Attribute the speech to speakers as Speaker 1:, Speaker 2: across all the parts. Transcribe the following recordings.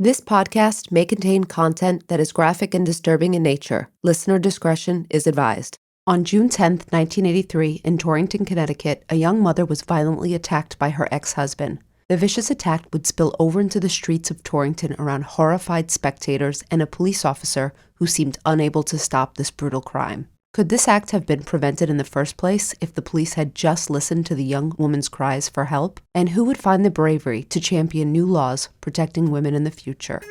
Speaker 1: This podcast may contain content that is graphic and disturbing in nature. Listener discretion is advised. On June 10, 1983, in Torrington, Connecticut, a young mother was violently attacked by her ex-husband. The vicious attack would spill over into the streets of Torrington around horrified spectators and a police officer who seemed unable to stop this brutal crime. Could this act have been prevented in the first place if the police had just listened to the young woman's cries for help? And who would find the bravery to champion new laws protecting women in the future?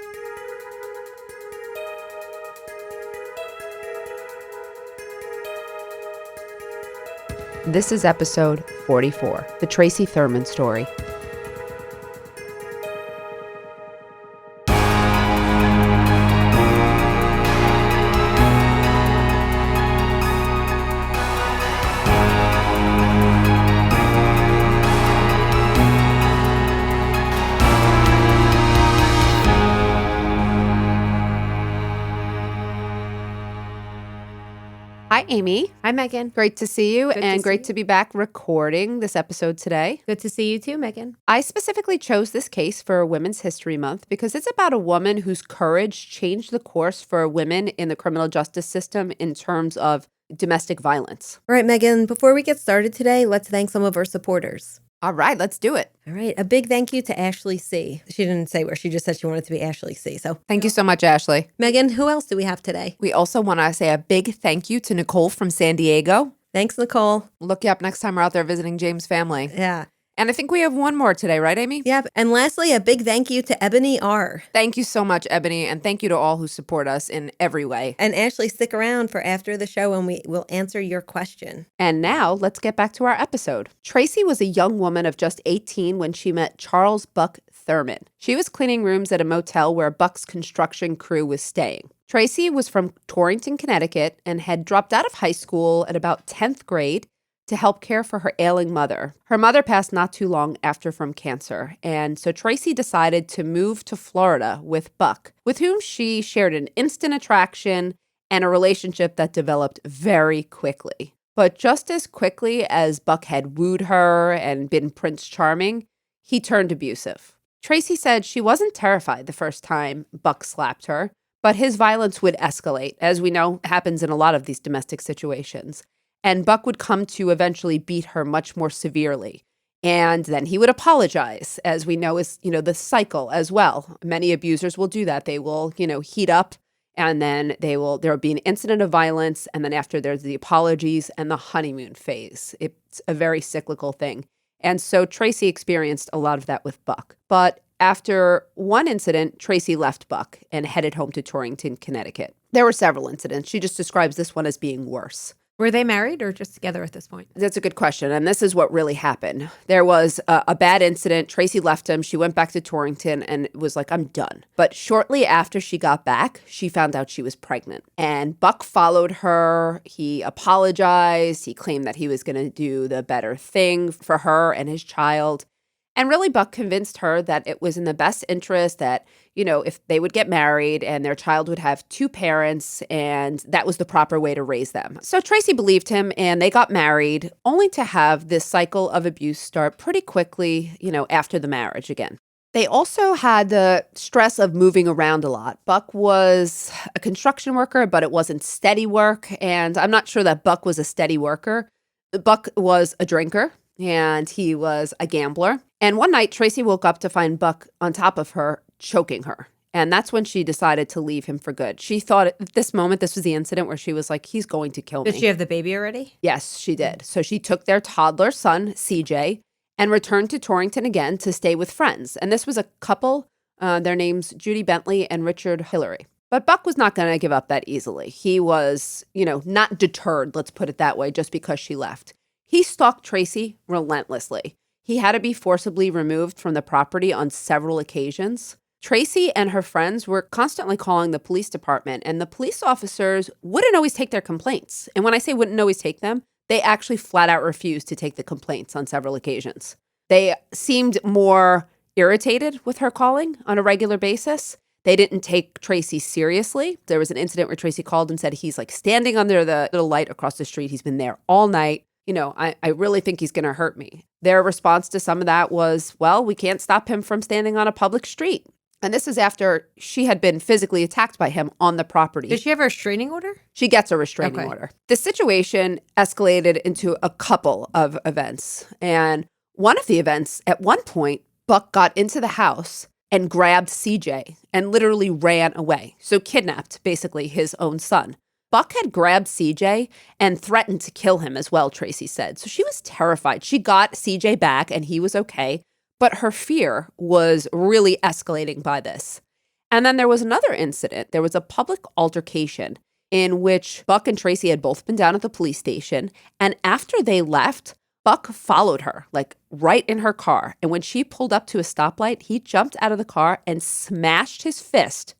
Speaker 1: This is episode 44, The Tracey Thurman Story. Hi, Amy.
Speaker 2: Hi, Meghan.
Speaker 1: Great to see you, and great
Speaker 2: see
Speaker 1: to be back recording this episode today.
Speaker 2: Good to see you too, Meghan.
Speaker 1: I specifically chose this case for Women's History Month because it's about a woman whose courage changed the course for women in the criminal justice system in terms of domestic violence.
Speaker 2: All right, Meghan, before we get started today, let's thank some of our supporters.
Speaker 1: All right, let's do it.
Speaker 2: All right, a big thank you to Ashley C. She didn't say where, she just said she wanted to be Ashley C. So
Speaker 1: Thank you so much, Ashley.
Speaker 2: Meghan, who else do we have today?
Speaker 1: We also want to say a big thank you to Nicole from San Diego.
Speaker 2: Thanks, Nicole.
Speaker 1: We'll look you up next time we're out there visiting James' family.
Speaker 2: Yeah.
Speaker 1: And I think we have one more today, right, Amy?
Speaker 2: Yep. And lastly, a big thank you to Ebony R.
Speaker 1: Thank you so much, Ebony, and thank you to all who support us in every way.
Speaker 2: And Ashley, stick around for after the show and we will answer your question.
Speaker 1: And now let's get back to our episode. Tracey was a young woman of just 18 when she met Charles Buck Thurman. She was cleaning rooms at a motel where Buck's construction crew was staying. Tracey was from Torrington, Connecticut, and had dropped out of high school at about 10th grade to help care for her ailing mother. Her mother passed not too long after from cancer, and so Tracey decided to move to Florida with Buck, with whom she shared an instant attraction and a relationship that developed very quickly. But just as quickly as Buck had wooed her and been Prince Charming, he turned abusive. Tracey said she wasn't terrified the first time Buck slapped her, but his violence would escalate, as we know happens in a lot of these domestic situations. And Buck would come to eventually beat her much more severely. And then he would apologize, as we know is, the cycle as well. Many abusers will do that. They will, heat up, and then there will be an incident of violence. And then after, there's the apologies and the honeymoon phase. It's a very cyclical thing. And so Tracey experienced a lot of that with Buck. But after one incident, Tracey left Buck and headed home to Torrington, Connecticut. There were several incidents. She just describes this one as being worse.
Speaker 2: Were they married or just together at this point?
Speaker 1: That's a good question. And this is what really happened. There was a bad incident. Tracey left him. She went back to Torrington and was like, I'm done. But shortly after she got back, she found out she was pregnant. And Buck followed her. He apologized. He claimed that he was going to do the better thing for her and his child. And really, Buck convinced her that it was in the best interest that, if they would get married and their child would have two parents, and that was the proper way to raise them. So Tracey believed him, and they got married, only to have this cycle of abuse start pretty quickly, after the marriage again. They also had the stress of moving around a lot. Buck was a construction worker, but it wasn't steady work. And I'm not sure that Buck was a steady worker. Buck was a drinker, and he was a gambler. And one night, Tracey woke up to find Buck on top of her, choking her. And that's when she decided to leave him for good. She thought at this moment, this was the incident where she was like, he's going to kill me.
Speaker 2: Did she have the baby already?
Speaker 1: Yes, she did. So she took their toddler son, CJ, and returned to Torrington again to stay with friends. And this was a couple, their names Judy Bentley and Richard Hillary. But Buck was not going to give up that easily. He was, not deterred, let's put it that way, just because she left. He stalked Tracey relentlessly. He had to be forcibly removed from the property on several occasions. Tracey and her friends were constantly calling the police department, and the police officers wouldn't always take their complaints. And when I say wouldn't always take them, they actually flat out refused to take the complaints on several occasions. They seemed more irritated with her calling on a regular basis. They didn't take Tracey seriously. There was an incident where Tracey called and said, he's like standing under the little light across the street. He's been there all night. I really think he's going to hurt me. Their response to some of that was, well, we can't stop him from standing on a public street. And this is after she had been physically attacked by him on the property.
Speaker 2: Did she have a restraining order?
Speaker 1: She gets a restraining
Speaker 2: Okay.
Speaker 1: order. The situation escalated into a couple of events. And one of the events, at one point, Buck got into the house and grabbed CJ and literally ran away. So kidnapped, basically, his own son. Buck had grabbed CJ and threatened to kill him as well, Tracey said. So she was terrified. She got CJ back and he was okay. But her fear was really escalating by this. And then there was another incident. There was a public altercation in which Buck and Tracey had both been down at the police station. And after they left, Buck followed her, like right in her car. And when she pulled up to a stoplight, he jumped out of the car and smashed his fist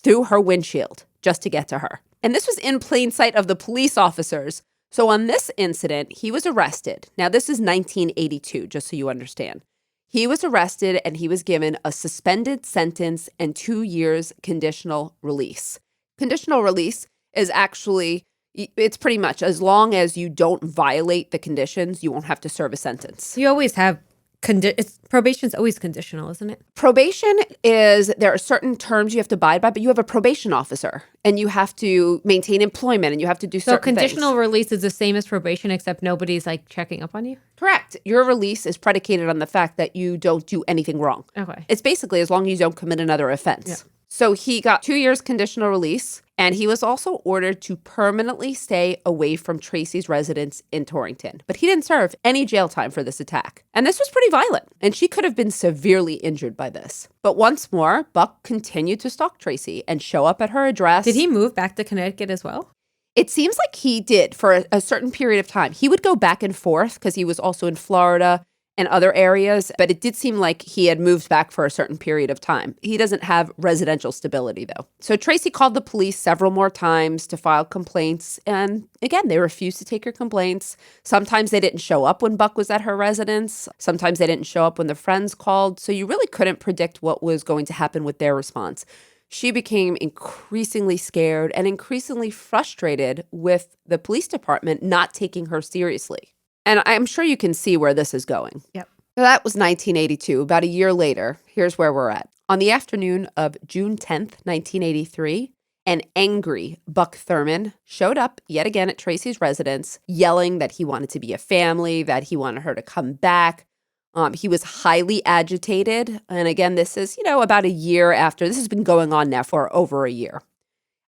Speaker 1: through her windshield just to get to her. And this was in plain sight of the police officers. So on this incident, he was arrested. Now, this is 1982, just so you understand. He was arrested and he was given a suspended sentence and 2 years conditional release. Conditional release is actually, it's pretty much as long as you don't violate the conditions, you won't have to serve a sentence.
Speaker 2: You always have probation's always conditional, isn't it?
Speaker 1: Probation is, there are certain terms you have to abide by, but you have a probation officer and you have to maintain employment and you have to do certain
Speaker 2: conditional
Speaker 1: things.
Speaker 2: release is the same as probation, except nobody's like checking up on you?
Speaker 1: Correct. Your release is predicated on the fact that you don't do anything wrong.
Speaker 2: Okay.
Speaker 1: It's basically as long as you don't commit another offense.
Speaker 2: Yeah.
Speaker 1: So he got 2 years conditional release, and he was also ordered to permanently stay away from Tracey's residence in Torrington. But he didn't serve any jail time for this attack. And this was pretty violent, and she could have been severely injured by this. But once more, Buck continued to stalk Tracey and show up at her address.
Speaker 2: Did he move back to Connecticut as well?
Speaker 1: It seems like he did for a certain period of time. He would go back and forth because he was also in Florida and other areas, but it did seem like he had moved back for a certain period of time. He doesn't have residential stability, though. So Tracey called the police several more times to file complaints, and again, they refused to take her complaints. Sometimes they didn't show up when Buck was at her residence. Sometimes they didn't show up when the friends called, so you really couldn't predict what was going to happen with their response. She became increasingly scared and increasingly frustrated with the police department not taking her seriously. And I'm sure you can see where this is going.
Speaker 2: Yep.
Speaker 1: So that was 1982. About a year later, here's where we're at. On the afternoon of June 10th, 1983, an angry Buck Thurman showed up yet again at Tracey's residence, yelling that he wanted to be a family, that he wanted her to come back. He was highly agitated. And again, this is, about a year after. This has been going on now for over a year.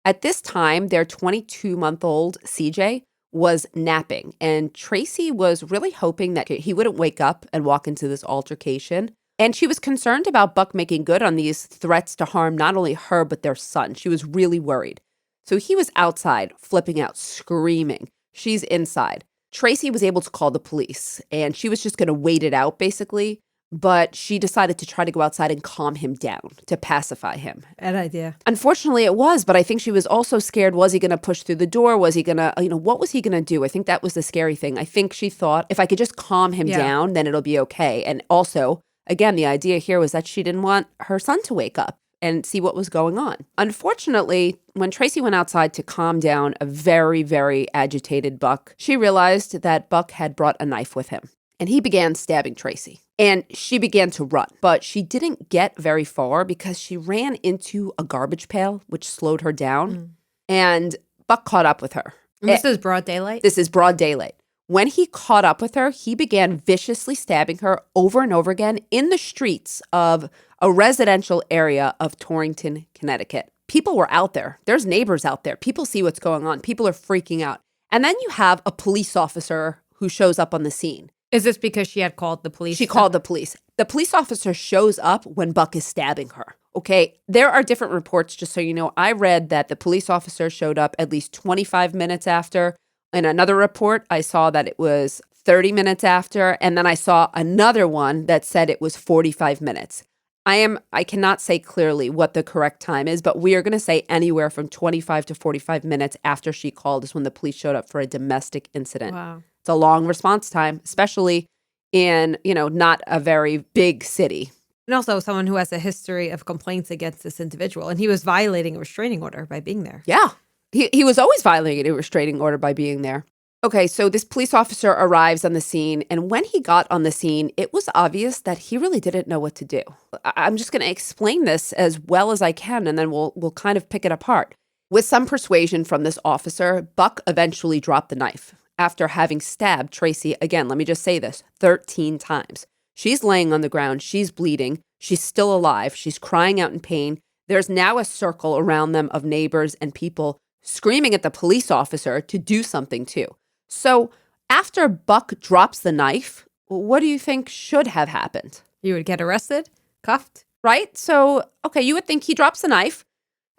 Speaker 1: At this time, their 22-month-old CJ was napping, and Tracey was really hoping that he wouldn't wake up and walk into this altercation. And she was concerned about Buck making good on these threats to harm not only her, but their son. She was really worried. So he was outside, flipping out, screaming. She's inside. Tracey was able to call the police, and she was just going to wait it out, basically. But she decided to try to go outside and calm him down, to pacify him.
Speaker 2: Bad idea.
Speaker 1: Unfortunately, it was, but I think she was also scared. Was he going to push through the door? Was he going to, what was he going to do? I think that was the scary thing. I think she thought, if I could just calm him down, then it'll be okay. And also, again, the idea here was that she didn't want her son to wake up and see what was going on. Unfortunately, when Tracey went outside to calm down a very, very agitated Buck, she realized that Buck had brought a knife with him. And he began stabbing Tracey. And she began to run, but she didn't get very far because she ran into a garbage pail, which slowed her down. And Buck caught up with her.
Speaker 2: And this is broad daylight?
Speaker 1: This is broad daylight. When he caught up with her, he began viciously stabbing her over and over again in the streets of a residential area of Torrington, Connecticut. People were out there. There's neighbors out there. People see what's going on. People are freaking out. And then you have a police officer who shows up on the scene.
Speaker 2: Is this because she had called the police?
Speaker 1: She called the police. The police officer shows up when Buck is stabbing her. Okay, there are different reports, just so you know. I read that the police officer showed up at least 25 minutes after. In another report, I saw that it was 30 minutes after. And then I saw another one that said it was 45 minutes. I cannot say clearly what the correct time is, but we are going to say anywhere from 25 to 45 minutes after she called is when the police showed up for a domestic incident.
Speaker 2: Wow.
Speaker 1: It's a long response time, especially in, not a very big city.
Speaker 2: And also someone who has a history of complaints against this individual. And he was violating a restraining order by being there.
Speaker 1: Yeah. He was always violating a restraining order by being there. Okay, so this police officer arrives on the scene, and when he got on the scene, it was obvious that he really didn't know what to do. I'm just going to explain this as well as I can, and then we'll kind of pick it apart. With some persuasion from this officer, Buck eventually dropped the knife after having stabbed Tracey, again, let me just say this, 13 times. She's laying on the ground, she's bleeding, she's still alive, she's crying out in pain. There's now a circle around them of neighbors and people screaming at the police officer to do something too. So after Buck drops the knife, what do you think should have happened?
Speaker 2: You would get arrested, cuffed.
Speaker 1: Right? So, okay, you would think he drops the knife.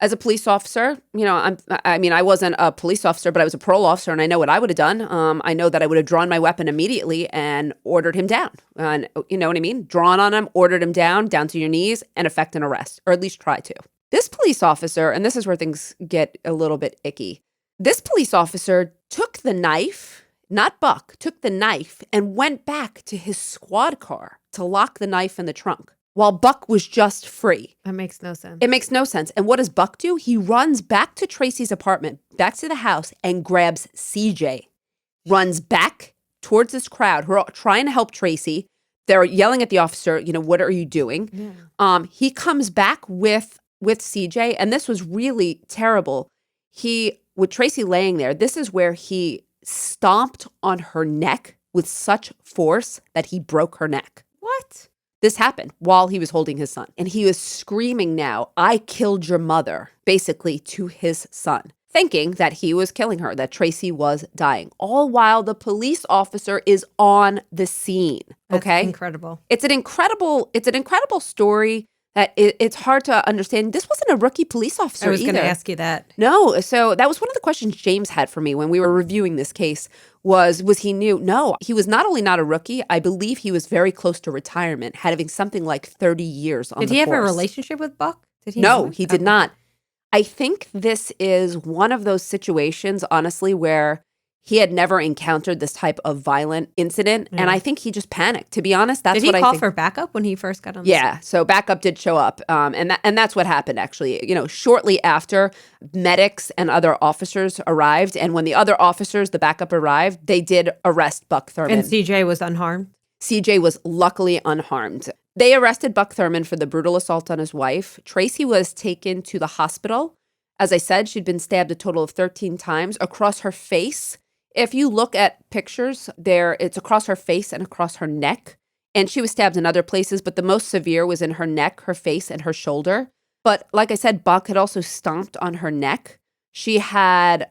Speaker 1: As a police officer, I wasn't a police officer, but I was a parole officer, and I know what I would have done. I know that I would have drawn my weapon immediately and ordered him down. And you know what I mean? Drawn on him, ordered him down to your knees, and effect an arrest, or at least try to. This police officer, and this is where things get a little bit icky. This police officer took the knife, not Buck, took the knife and went back to his squad car to lock the knife in the trunk while Buck was just free.
Speaker 2: That makes no sense.
Speaker 1: It makes no sense. And what does Buck do? He runs back to Tracey's apartment, back to the house, and grabs CJ. Runs back towards this crowd who are trying to help Tracey. They're yelling at the officer, what are you doing? Yeah. He comes back with CJ, and this was really terrible. With Tracey laying there, this is where he stomped on her neck with such force that he broke her neck.
Speaker 2: What?
Speaker 1: This happened while he was holding his son. And he was screaming now, "I killed your mother," basically to his son, thinking that he was killing her, that Tracey was dying. All while the police officer is on the scene.
Speaker 2: That's
Speaker 1: okay?
Speaker 2: incredible.
Speaker 1: It's an incredible story that it's hard to understand. This wasn't a rookie police officer either.
Speaker 2: I was going to ask you that.
Speaker 1: No. So that was one of the questions James had for me when we were reviewing this case was he new? No, he was not only not a rookie, I believe he was very close to retirement, having something like 30 years on the force.
Speaker 2: Did he have a relationship with Buck?
Speaker 1: No, he did not. I think this is one of those situations, honestly, where he had never encountered this type of violent incident, and I think he just panicked. To be honest, that's what I think.
Speaker 2: Did he call for backup when he first got on the
Speaker 1: Yeah, so backup did show up, and that's what happened, actually. Shortly after, medics and other officers arrived, and when the other officers, the backup arrived, they did arrest Buck Thurman.
Speaker 2: And CJ was unharmed?
Speaker 1: CJ was luckily unharmed. They arrested Buck Thurman for the brutal assault on his wife. Tracey was taken to the hospital. As I said, she'd been stabbed a total of 13 times across her face. If you look at pictures there, it's across her face and across her neck. And she was stabbed in other places, but the most severe was in her neck, her face, and her shoulder. But like I said, Buck had also stomped on her neck. She had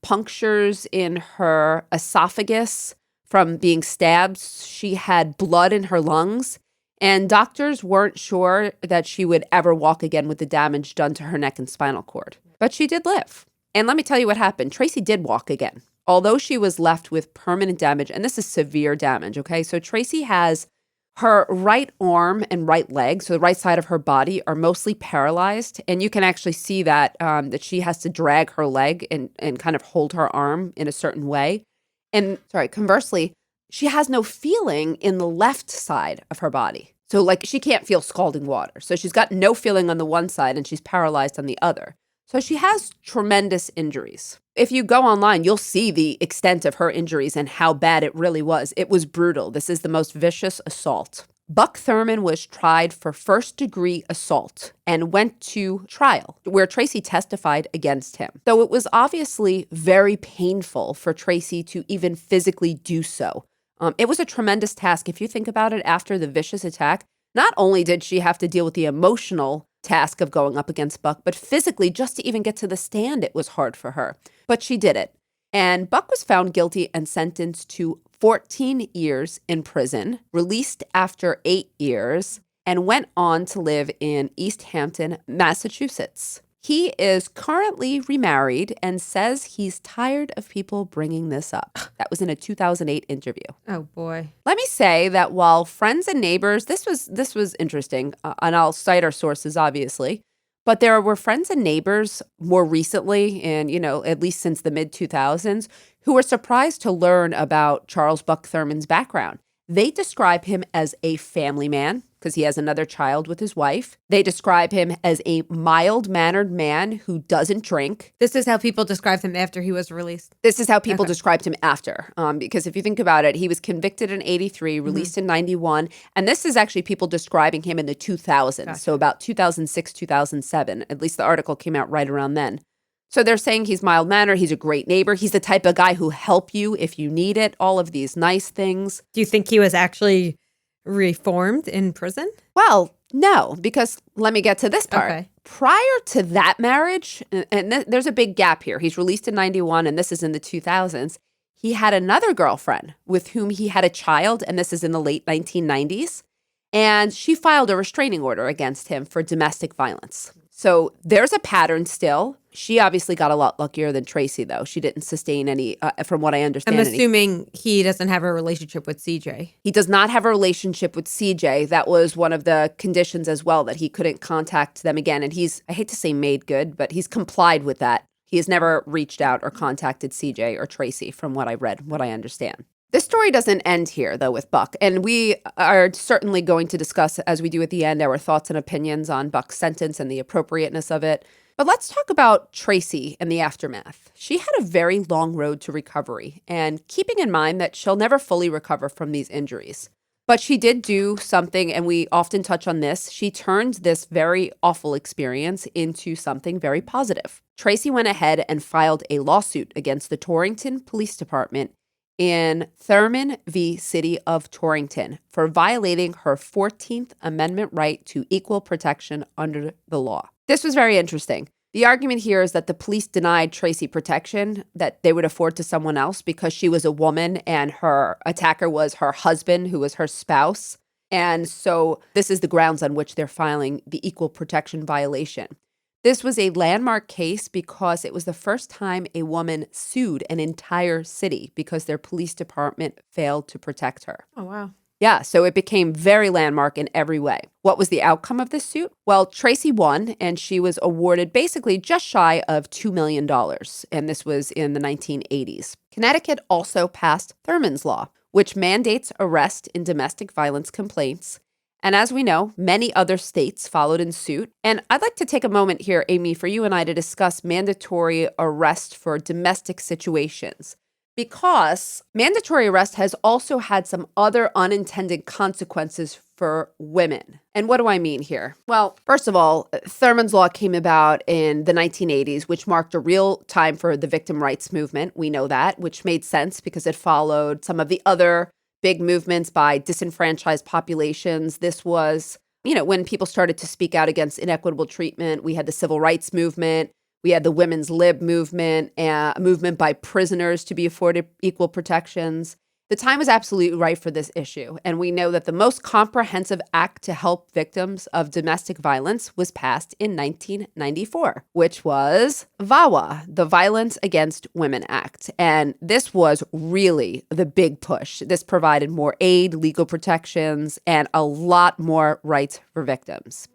Speaker 1: punctures in her esophagus from being stabbed. She had blood in her lungs. And doctors weren't sure that she would ever walk again with the damage done to her neck and spinal cord. But she did live. And let me tell you what happened. Tracey did walk again. Although she was left with permanent damage, and this is severe damage, okay? So Tracey has her right arm and right leg, so the right side of her body, are mostly paralyzed. And you can actually see that she has to drag her leg and kind of hold her arm in a certain way. And conversely, she has no feeling in the left side of her body. So she can't feel scalding water. So she's got no feeling on the one side and she's paralyzed on the other. So she has tremendous injuries. If you go online, you'll see the extent of her injuries and how bad it really was. It was brutal. This is the most vicious assault. Buck Thurman was tried for first-degree assault and went to trial where Tracey testified against him. Though it was obviously very painful for Tracey to even physically do so. It was a tremendous task. If you think about it, after the vicious attack, not only did she have to deal with the emotional task of going up against Buck, but physically, just to even get to the stand, it was hard for her. But she did it. And Buck was found guilty and sentenced to 14 years in prison, released after 8 years, and went on to live in East Hampton, Massachusetts. He is currently remarried and says he's tired of people bringing this up. That was in a 2008 interview.
Speaker 2: Oh, boy.
Speaker 1: Let me say that while friends and neighbors, this was interesting, and I'll cite our sources, obviously, but there were friends and neighbors more recently, and, at least since the mid-2000s, who were surprised to learn about Charles Buck Thurman's background. They describe him as a family man because he has another child with his wife. They describe him as a mild-mannered man who doesn't drink.
Speaker 2: This is how people described him after he was released.
Speaker 1: This is how people described him after. Because if you think about it, he was convicted in 83, released in 91. And this is actually people describing him in the 2000s.
Speaker 2: Gotcha.
Speaker 1: So about 2006, 2007. At least the article came out right around then. So they're saying he's mild-mannered. He's a great neighbor. He's the type of guy who'll help you if you need it. All of these nice things.
Speaker 2: Do you think he was actually reformed in prison?
Speaker 1: Well, no, because let me get to this part.
Speaker 2: Okay.
Speaker 1: Prior to that marriage, and there's a big gap here. He's released in 91, and this is in the 2000s. He had another girlfriend with whom he had a child, and this is in the late 1990s. And she filed a restraining order against him for domestic violence. So there's a pattern still. She obviously got a lot luckier than Tracey, though. She didn't sustain any, from what I understand.
Speaker 2: I'm assuming he doesn't have a relationship with CJ.
Speaker 1: He does not have a relationship with CJ. That was one of the conditions as well, that he couldn't contact them again. And he's, I hate to say made good, but he's complied with that. He has never reached out or contacted CJ or Tracey from what I read, what I understand. This story doesn't end here, though, with Buck. And we are certainly going to discuss, as we do at the end, our thoughts and opinions on Buck's sentence and the appropriateness of it. But let's talk about Tracey and the aftermath. She had a very long road to recovery, and keeping in mind that she'll never fully recover from these injuries. But she did do something, and we often touch on this. She turned this very awful experience into something very positive. Tracey went ahead and filed a lawsuit against the Torrington Police Department in Thurman v. City of Torrington for violating her 14th Amendment right to equal protection under the law. This was very interesting. The argument here is that the police denied Tracey protection that they would afford to someone else because she was a woman and her attacker was her husband, who was her spouse. And so this is the grounds on which they're filing the equal protection violation. This was a landmark case because it was the first time a woman sued an entire city because their police department failed to protect her.
Speaker 2: Oh, wow.
Speaker 1: Yeah, so it became very landmark in every way. What was the outcome of this suit? Well, Tracey won, and she was awarded basically just shy of $2 million, and this was in the 1980s. Connecticut also passed Thurman's Law, which mandates arrest in domestic violence complaints. And as we know, many other states followed in suit. And I'd like to take a moment here, Amy, for you and I to discuss mandatory arrest for domestic situations, because mandatory arrest has also had some other unintended consequences for women. And what do I mean here? Well, first of all, Thurman's Law came about in the 1980s, which marked a real time for the victim rights movement. We know that, which made sense because it followed some of the other big movements by disenfranchised populations. This was, when people started to speak out against inequitable treatment. We had the civil rights movement. We had the women's lib movement, a movement by prisoners to be afforded equal protections. The time was absolutely right for this issue. And we know that the most comprehensive act to help victims of domestic violence was passed in 1994, which was VAWA, the Violence Against Women Act. And this was really the big push. This provided more aid, legal protections, and a lot more rights for victims.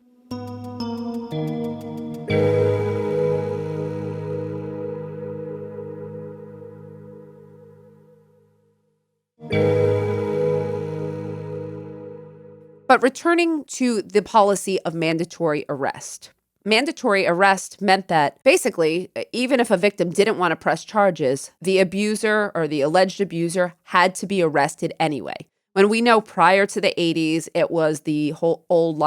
Speaker 1: But returning to the policy of mandatory arrest. Mandatory arrest meant that basically, even if a victim didn't want to press charges, the abuser or the alleged abuser had to be arrested anyway. When we know prior to the 80s, it was the whole old,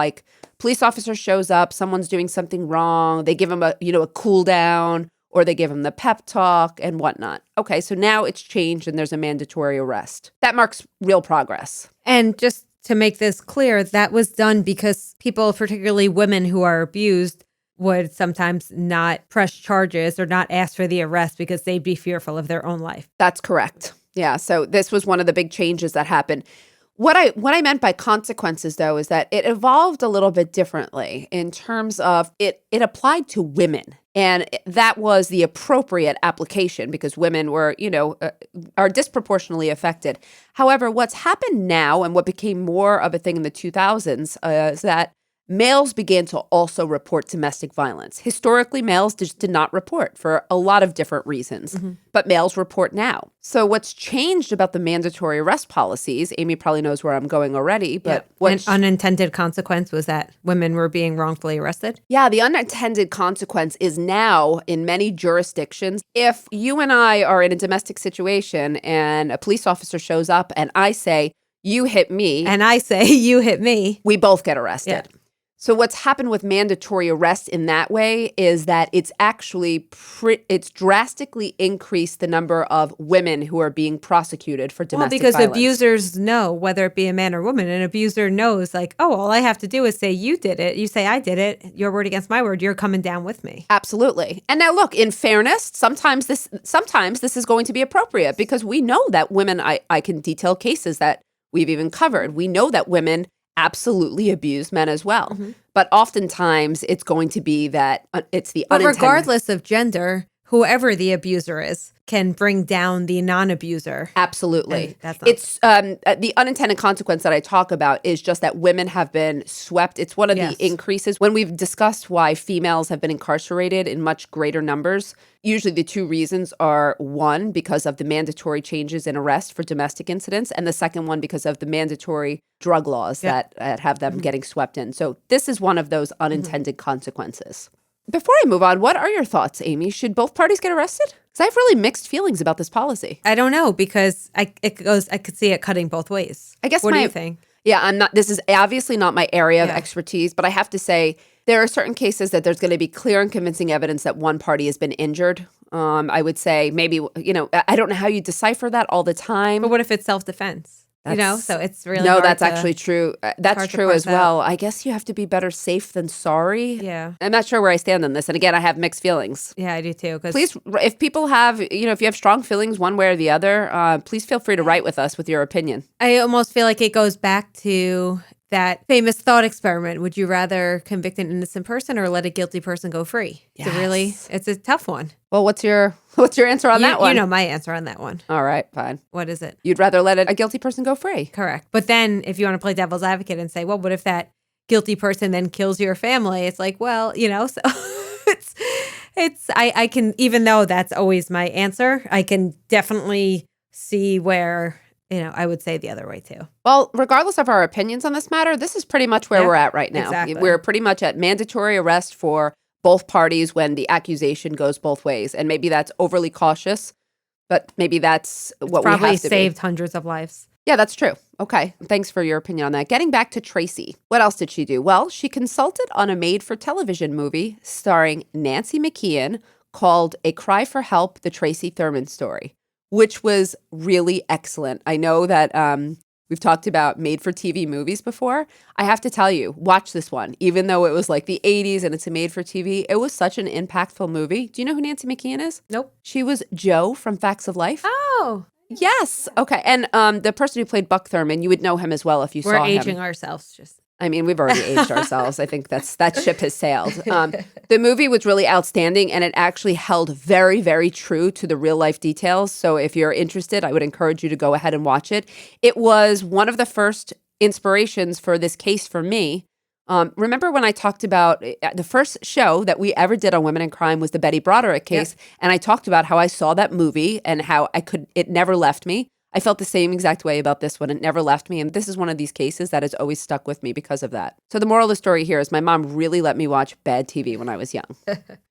Speaker 1: police officer shows up, someone's doing something wrong, they give him a cool down, or they give him the pep talk and whatnot. Okay, so now it's changed and there's a mandatory arrest. That marks real progress.
Speaker 2: And just to make this clear, that was done because people, particularly women who are abused, would sometimes not press charges or not ask for the arrest because they'd be fearful of their own life.
Speaker 1: That's correct. Yeah, so this was one of the big changes that happened. What I meant by consequences, though, is that it evolved a little bit differently in terms of it applied to women. And that was the appropriate application because women were, are disproportionately affected. However, what's happened now and what became more of a thing in the 2000s is that males began to also report domestic violence. Historically, males just did not report for a lot of different reasons, but males report now. So what's changed about the mandatory arrest policies, Amy probably knows where I'm going already, but
Speaker 2: an unintended consequence was that women were being wrongfully arrested?
Speaker 1: Yeah, the unintended consequence is now in many jurisdictions, if you and I are in a domestic situation and a police officer shows up and I say, you hit me.
Speaker 2: And I say, you hit me.
Speaker 1: We both get arrested.
Speaker 2: Yeah.
Speaker 1: So what's happened with mandatory arrest in that way is that it's actually it's drastically increased the number of women who are being prosecuted for domestic violence.
Speaker 2: Well, because abusers know, whether it be a man or woman, an abuser knows like, oh, all I have to do is say you did it. You say I did it. Your word against my word. You're coming down with me.
Speaker 1: Absolutely. And now look, in fairness, sometimes this is going to be appropriate because we know that women, I can detail cases that we've even covered. We know that women absolutely abuse men as well. But oftentimes it's going to be that it's the unintended.
Speaker 2: But regardless of gender, whoever the abuser is can bring down the non-abuser.
Speaker 1: Absolutely.
Speaker 2: That's not
Speaker 1: It's the unintended consequence that I talk about is just that women have been swept. It's one of the increases. When we've discussed why females have been incarcerated in much greater numbers, usually the two reasons are one, because of the mandatory changes in arrest for domestic incidents, and the second one because of the mandatory drug laws that have them getting swept in. So this is one of those unintended consequences. Before I move on, what are your thoughts, Amy? Should both parties get arrested? Because I have really mixed feelings about this policy.
Speaker 2: I don't know, because I could see it cutting both ways.
Speaker 1: I guess
Speaker 2: what do you think?
Speaker 1: Yeah, this is obviously not my area of expertise, but I have to say there are certain cases that there's going to be clear and convincing evidence that one party has been injured. I would say maybe, I don't know how you decipher that all the time.
Speaker 2: But what if it's self-defense? So it's really
Speaker 1: No,
Speaker 2: hard
Speaker 1: that's actually true. That's true as well. I guess you have to be better safe than sorry.
Speaker 2: Yeah.
Speaker 1: I'm not sure where I stand on this. And again, I have mixed feelings.
Speaker 2: Yeah, I do too.
Speaker 1: Please, if people have, if you have strong feelings one way or the other, please feel free to write with us with your opinion.
Speaker 2: I almost feel like it goes back to that famous thought experiment. Would you rather convict an innocent person or let a guilty person go free?
Speaker 1: Yes.
Speaker 2: It's a tough one.
Speaker 1: Well, what's your answer on that one?
Speaker 2: You know my answer on that one.
Speaker 1: All right, fine.
Speaker 2: What is it?
Speaker 1: You'd rather let a guilty person go free.
Speaker 2: Correct. But then if you want to play devil's advocate and say, well, what if that guilty person then kills your family? It's like, well, so I can, even though that's always my answer, I can definitely see where I would say the other way too.
Speaker 1: Well, regardless of our opinions on this matter, this is pretty much where we're at right now.
Speaker 2: Exactly.
Speaker 1: We're pretty much at mandatory arrest for both parties when the accusation goes both ways. And maybe that's overly cautious, but maybe that's what we have to be.
Speaker 2: Probably saved hundreds of lives.
Speaker 1: Yeah, that's true. Okay. Thanks for your opinion on that. Getting back to Tracey. What else did she do? Well, she consulted on a made-for-television movie starring Nancy Mckeon called A Cry for Help, The Tracey Thurman Story, which was really excellent. I know that we've talked about made-for-TV movies before. I have to tell you, watch this one. Even though it was like the 80s and it's a made-for-TV, it was such an impactful movie. Do you know who Nancy Mckeon is?
Speaker 2: Nope.
Speaker 1: She was Jo from Facts of Life.
Speaker 2: Oh.
Speaker 1: Yes. Okay. And the person who played Buck Thurman, you would know him as well if you saw him.
Speaker 2: We're aging ourselves just.
Speaker 1: I mean, we've already aged ourselves. I think that ship has sailed. The movie was really outstanding, and it actually held very, very true to the real life details. So if you're interested, I would encourage you to go ahead and watch it. It was one of the first inspirations for this case for me. Remember when I talked about the first show that we ever did on women in crime was the Betty Broderick case, and I talked about how I saw that movie and how it never left me. I felt the same exact way about this one. It never left me. And this is one of these cases that has always stuck with me because of that. So the moral of the story here is my mom really let me watch bad TV when I was young.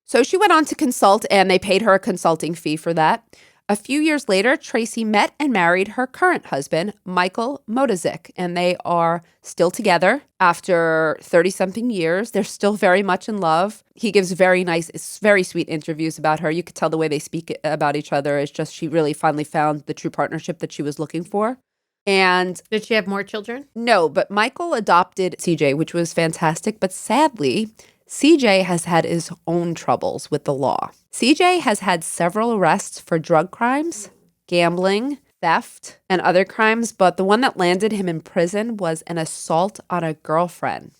Speaker 1: So she went on to consult, and they paid her a consulting fee for that. A few years later, Tracey met and married her current husband, Michael Motazik, and they are still together after 30-something years. They're still very much in love. He gives very nice, very sweet interviews about her. You could tell the way they speak about each other is just she really finally found the true partnership that she was looking for. And
Speaker 2: did she have more children?
Speaker 1: No, but Michael adopted CJ, which was fantastic. But sadly, CJ has had his own troubles with the law. CJ has had several arrests for drug crimes, gambling, theft, and other crimes, but the one that landed him in prison was an assault on a girlfriend,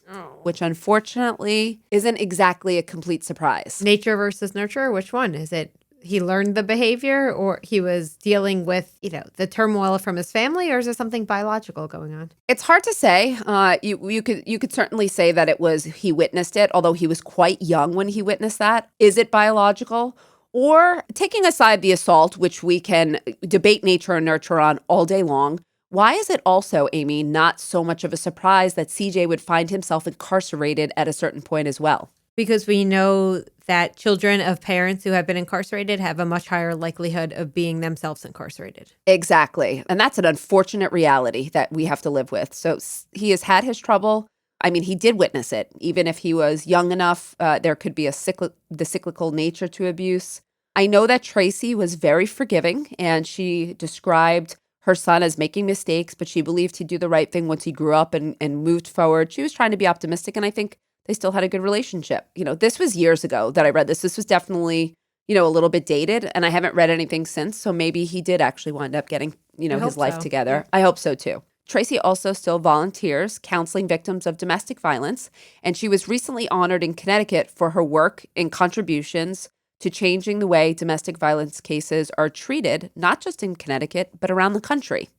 Speaker 1: which unfortunately isn't exactly a complete surprise.
Speaker 2: Nature versus nurture? Which one? Is it he learned the behavior or he was dealing with, the turmoil from his family, or is there something biological going on?
Speaker 1: It's hard to say. You could certainly say that it was he witnessed it, although he was quite young when he witnessed that. Is it biological? Or taking aside the assault, which we can debate nature and nurture on all day long, why is it also, Amy, not so much of a surprise that CJ would find himself incarcerated at a certain point as well?
Speaker 2: Because we know that children of parents who have been incarcerated have a much higher likelihood of being themselves incarcerated.
Speaker 1: Exactly. And that's an unfortunate reality that we have to live with. So he has had his trouble. I mean, he did witness it. Even if he was young enough, there could be the cyclical nature to abuse. I know that Tracey was very forgiving, and she described her son as making mistakes, but she believed he'd do the right thing once he grew up and moved forward. She was trying to be optimistic, and I think they still had a good relationship. This was years ago that I read this. This was definitely, a little bit dated, and I haven't read anything since. So maybe he did actually wind up getting, his life together. I hope so too. Tracey also still volunteers counseling victims of domestic violence, and she was recently honored in Connecticut for her work and contributions to changing the way domestic violence cases are treated, not just in Connecticut, but around the country.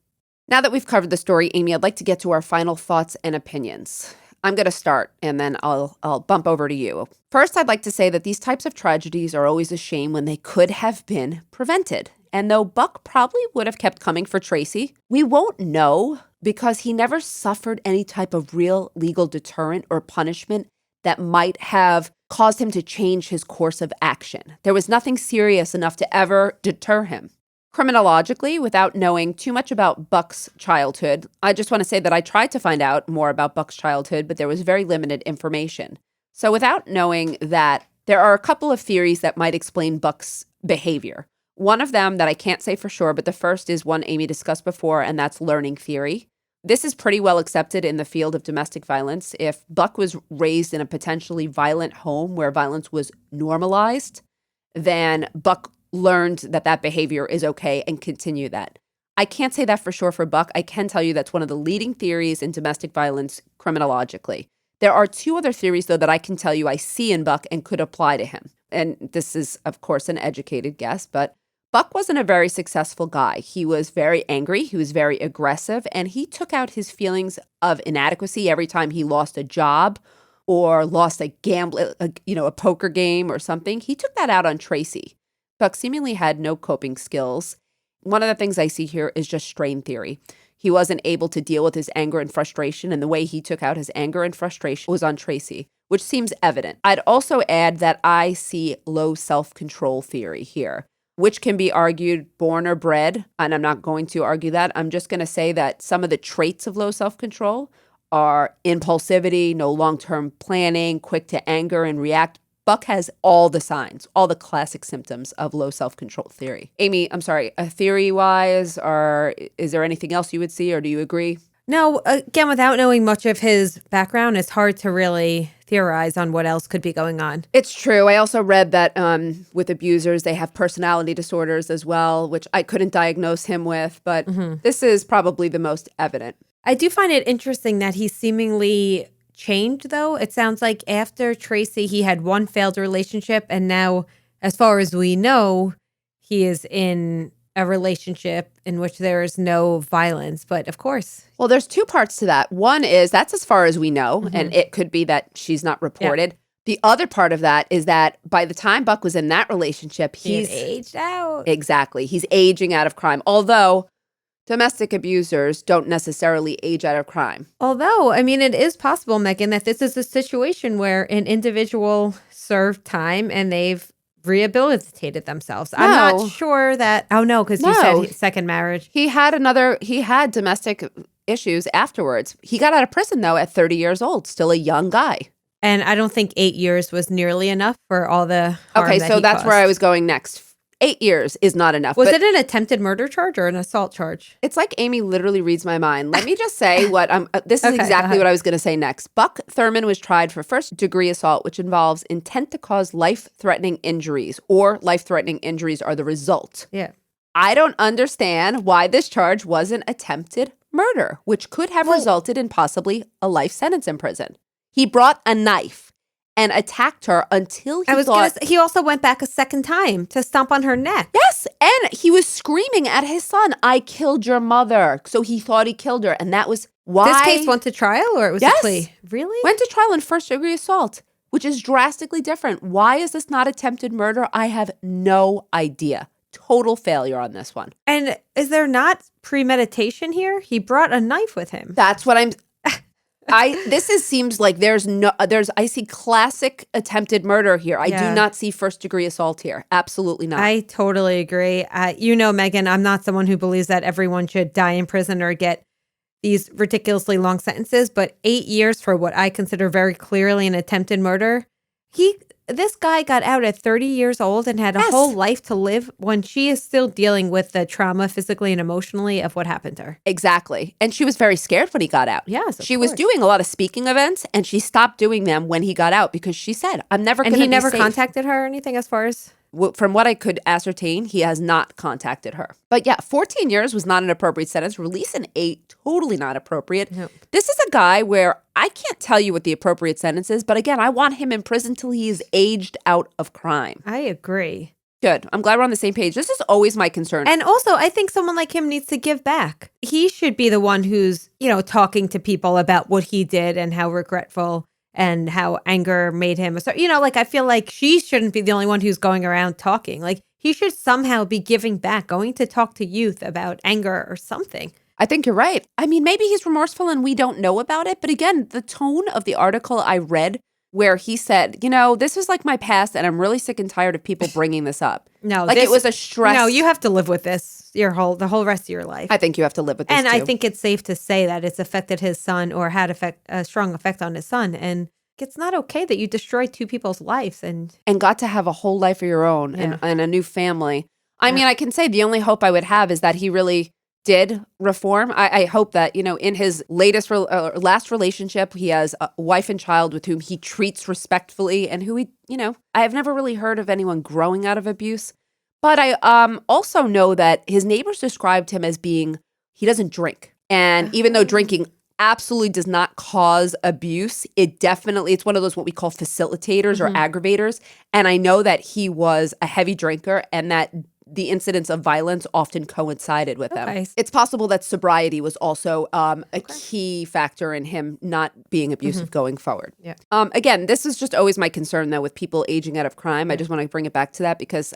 Speaker 1: Now that we've covered the story, Amy, I'd like to get to our final thoughts and opinions. I'm going to start, and then I'll bump over to you. First, I'd like to say that these types of tragedies are always a shame when they could have been prevented. And though Buck probably would have kept coming for Tracey, we won't know because he never suffered any type of real legal deterrent or punishment that might have caused him to change his course of action. There was nothing serious enough to ever deter him. Criminologically, without knowing too much about Buck's childhood, I just want to say that I tried to find out more about Buck's childhood, but there was very limited information. So without knowing that, there are a couple of theories that might explain Buck's behavior. One of them that I can't say for sure, but the first is one Amy discussed before, and that's learning theory. This is pretty well accepted in the field of domestic violence. If Buck was raised in a potentially violent home where violence was normalized, then Buck learned that behavior is okay and continue that. I can't say that for sure for Buck. I can tell you that's one of the leading theories in domestic violence criminologically. There are two other theories, though, that I can tell you I see in Buck and could apply to him. And this is, of course, an educated guess, but Buck wasn't a very successful guy. He was very angry, he was very aggressive, and he took out his feelings of inadequacy every time he lost a job or lost a poker game or something. He took that out on Tracey. Buck seemingly had no coping skills. One of the things I see here is just strain theory. He wasn't able to deal with his anger and frustration, and the way he took out his anger and frustration was on Tracey, which seems evident. I'd also add that I see low self-control theory here, which can be argued born or bred, and I'm not going to argue that. I'm just going to say that some of the traits of low self-control are impulsivity, no long-term planning, quick to anger and react. Buck has all the signs, all the classic symptoms of low self-control theory. Amy, I'm sorry, theory-wise, is there anything else you would see, or do you agree?
Speaker 2: No, again, without knowing much of his background, it's hard to really theorize on what else could be going on.
Speaker 1: It's true. I also read that with abusers, they have personality disorders as well, which I couldn't diagnose him with, but this is probably the most evident.
Speaker 2: I do find it interesting that he seemingly changed, though. It sounds like after Tracey, he had one failed relationship, and now, as far as we know, he is in a relationship in which there is no violence. But of course.
Speaker 1: Well, there's two parts to that. One is that's as far as we know, and it could be that she's not reported. Yeah. The other part of that is that by the time Buck was in that relationship, he's
Speaker 2: aged out.
Speaker 1: Exactly. He's aging out of crime. Although domestic abusers don't necessarily age out of crime.
Speaker 2: Although, I mean, it is possible, Mckeon, that this is a situation where an individual served time and they've rehabilitated themselves. I'm not sure that. Oh, no, because you said second marriage.
Speaker 1: He had domestic issues afterwards. He got out of prison, though, at 30 years old, still a young guy.
Speaker 2: And I don't think 8 years was nearly enough for all the harm
Speaker 1: Okay, so that's where I was going next. 8 years is not enough.
Speaker 2: Was it an attempted murder charge or an assault charge?
Speaker 1: It's like Amy literally reads my mind. Let me just say what this is exactly what I was going to say next. Buck Thurman was tried for first-degree assault, which involves intent to cause life-threatening injuries, or life-threatening injuries are the result.
Speaker 2: Yeah.
Speaker 1: I don't understand why this charge wasn't attempted murder, which could have resulted in possibly a life sentence in prison. He brought a knife and attacked her until he
Speaker 2: he also went back a second time to stomp on her neck.
Speaker 1: Yes, and he was screaming at his son, "I killed your mother." So he thought he killed her, and that was why
Speaker 2: This case went to trial, or it was a plea? Really?
Speaker 1: Went to trial in first-degree assault, which is drastically different. Why is this not attempted murder? I have no idea. Total failure on this one.
Speaker 2: And is there not premeditation here? He brought a knife with him.
Speaker 1: That's what seems like I see classic attempted murder here. I do not see first degree assault here. Absolutely not.
Speaker 2: I totally agree. Meghan, I'm not someone who believes that everyone should die in prison or get these ridiculously long sentences, but 8 years for what I consider very clearly an attempted murder. This guy got out at 30 years old and had a whole life to live when she is still dealing with the trauma physically and emotionally of what happened to her.
Speaker 1: Exactly. And she was very scared when he got out.
Speaker 2: Yes,
Speaker 1: she was doing a lot of speaking events, and she stopped doing them when he got out because she said, "I'm never going to be safe."
Speaker 2: And he never contacted her or anything as far as?
Speaker 1: From what I could ascertain, he has not contacted her. But yeah, 14 years was not an appropriate sentence. Release in 8, totally not appropriate.
Speaker 2: Nope.
Speaker 1: This is a guy where I can't tell you what the appropriate sentence is, but again, I want him in prison till he is aged out of crime.
Speaker 2: I agree.
Speaker 1: Good. I'm glad we're on the same page. This is always my concern.
Speaker 2: And also, I think someone like him needs to give back. He should be the one who's, talking to people about what he did and how regretful and how anger made him. So, I feel like she shouldn't be the only one who's going around talking. Like, he should somehow be giving back, going to talk to youth about anger or something.
Speaker 1: I think you're right. I mean, maybe he's remorseful and we don't know about it. But again, the tone of the article I read where he said, this is like my past and I'm really sick and tired of people bringing this up.
Speaker 2: No,
Speaker 1: it was a stress.
Speaker 2: No, you have to live with this the whole rest of your life.
Speaker 1: I think you have to live with this
Speaker 2: and
Speaker 1: too.
Speaker 2: I think it's safe to say that it's affected his son or had a strong effect on his son. And it's not okay that you destroy 2 people's lives and
Speaker 1: got to have a whole life of your own and a new family. I mean, I can say the only hope I would have is that he really did reform. I hope that, in his last relationship, he has a wife and child with whom he treats respectfully and who I have never really heard of anyone growing out of abuse. But I also know that his neighbors described him as he doesn't drink. And even though drinking absolutely does not cause abuse, it's one of those what we call facilitators or aggravators. And I know that he was a heavy drinker and that the incidents of violence often coincided with them. It's possible that sobriety was also a key factor in him not being abusive going forward.
Speaker 2: Yeah.
Speaker 1: Again, this is just always my concern, though, with people aging out of crime. I just want to bring it back to that because,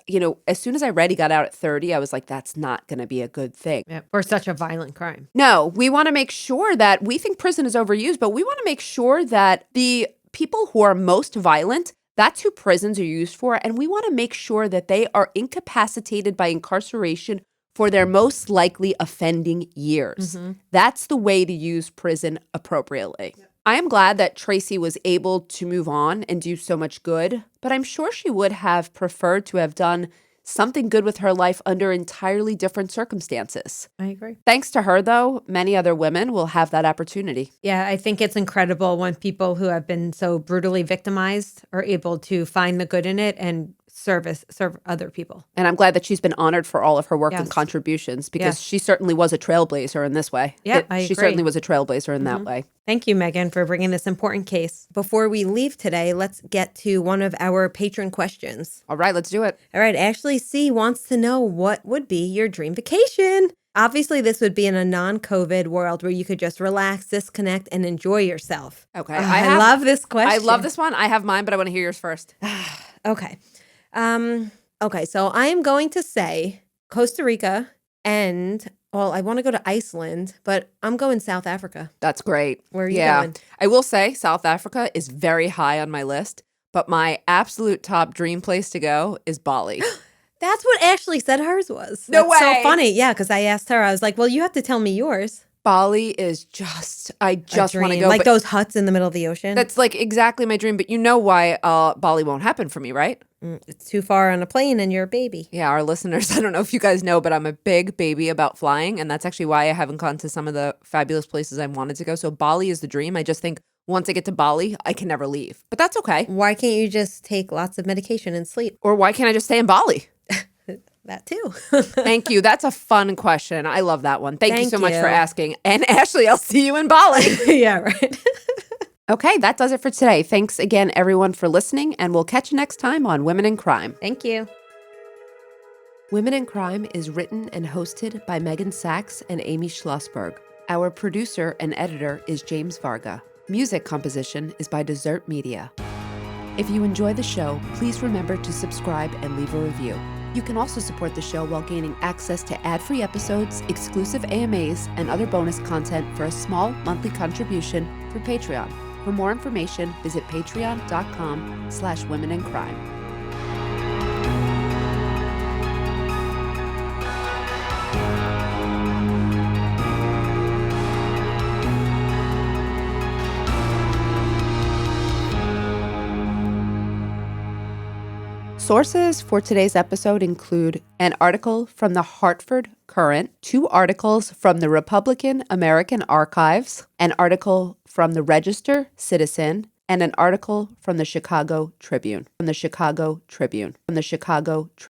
Speaker 1: as soon as I read he got out at 30, I was like, that's not going to be a good thing.
Speaker 2: Yeah. For such a violent crime.
Speaker 1: No, we want to make sure that we think prison is overused, but we want to make sure that the people who are most violent, that's who prisons are used for, and we want to make sure that they are incapacitated by incarceration for their most likely offending years. That's the way to use prison appropriately. Yep. I am glad that Tracey was able to move on and do so much good, but I'm sure she would have preferred to have done something good with her life under entirely different circumstances.
Speaker 2: I agree.
Speaker 1: Thanks to her, though, many other women will have that opportunity.
Speaker 2: Yeah, I think it's incredible when people who have been so brutally victimized are able to find the good in it and serve other people.
Speaker 1: And I'm glad that she's been honored for all of her work and contributions because she certainly was a trailblazer in this way.
Speaker 2: Yeah, I agree.
Speaker 1: She certainly was a trailblazer in that way.
Speaker 2: Thank you, Meghan, for bringing this important case. Before we leave today, let's get to one of our patron questions.
Speaker 1: All right, let's do it.
Speaker 2: All right, Ashley C. wants to know what would be your dream vacation? Obviously, this would be in a non-COVID world where you could just relax, disconnect, and enjoy yourself.
Speaker 1: Okay.
Speaker 2: I love this question.
Speaker 1: I love this one. I have mine, but I want to hear yours first.
Speaker 2: Okay. Okay, so I am going to say Costa Rica and, I want to go to Iceland, but I'm going South Africa.
Speaker 1: That's great.
Speaker 2: Where are you going?
Speaker 1: I will say South Africa is very high on my list, but my absolute top dream place to go is Bali.
Speaker 2: That's what Ashley said hers was.
Speaker 1: No way.
Speaker 2: So funny. Yeah, because I asked her, I was like, well, you have to tell me yours.
Speaker 1: Bali is I just want to go.
Speaker 2: Like those huts in the middle of the ocean.
Speaker 1: That's like exactly my dream, but you know why Bali won't happen for me, right?
Speaker 2: It's too far on a plane and you're a baby.
Speaker 1: Yeah, our listeners, I don't know if you guys know, but I'm a big baby about flying, and that's actually why I haven't gone to some of the fabulous places I wanted to go. So Bali is the dream. I just think once I get to Bali, I can never leave. But that's okay.
Speaker 2: Why can't you just take lots of medication and sleep?
Speaker 1: Or why can't I just stay in Bali?
Speaker 2: That too.
Speaker 1: Thank you. That's a fun question. I love that one. Thank you so much for asking. And Ashley, I'll see you in Bali.
Speaker 2: Yeah, right.
Speaker 1: Okay, that does it for today. Thanks again, everyone, for listening, and we'll catch you next time on Women in Crime.
Speaker 2: Thank you.
Speaker 1: Women in Crime is written and hosted by Meghan Sachs and Amy Shlosberg. Our producer and editor is James Varga. Music composition is by Desert Media. If you enjoy the show, please remember to subscribe and leave a review. You can also support the show while gaining access to ad-free episodes, exclusive AMAs, and other bonus content for a small monthly contribution through Patreon. For more information, visit patreon.com/womenincrime. Sources for today's episode include an article from the Hartford Courant, 2 articles from the Republican American Archives, an article from the Register Citizen, and an article from the Chicago Tribune.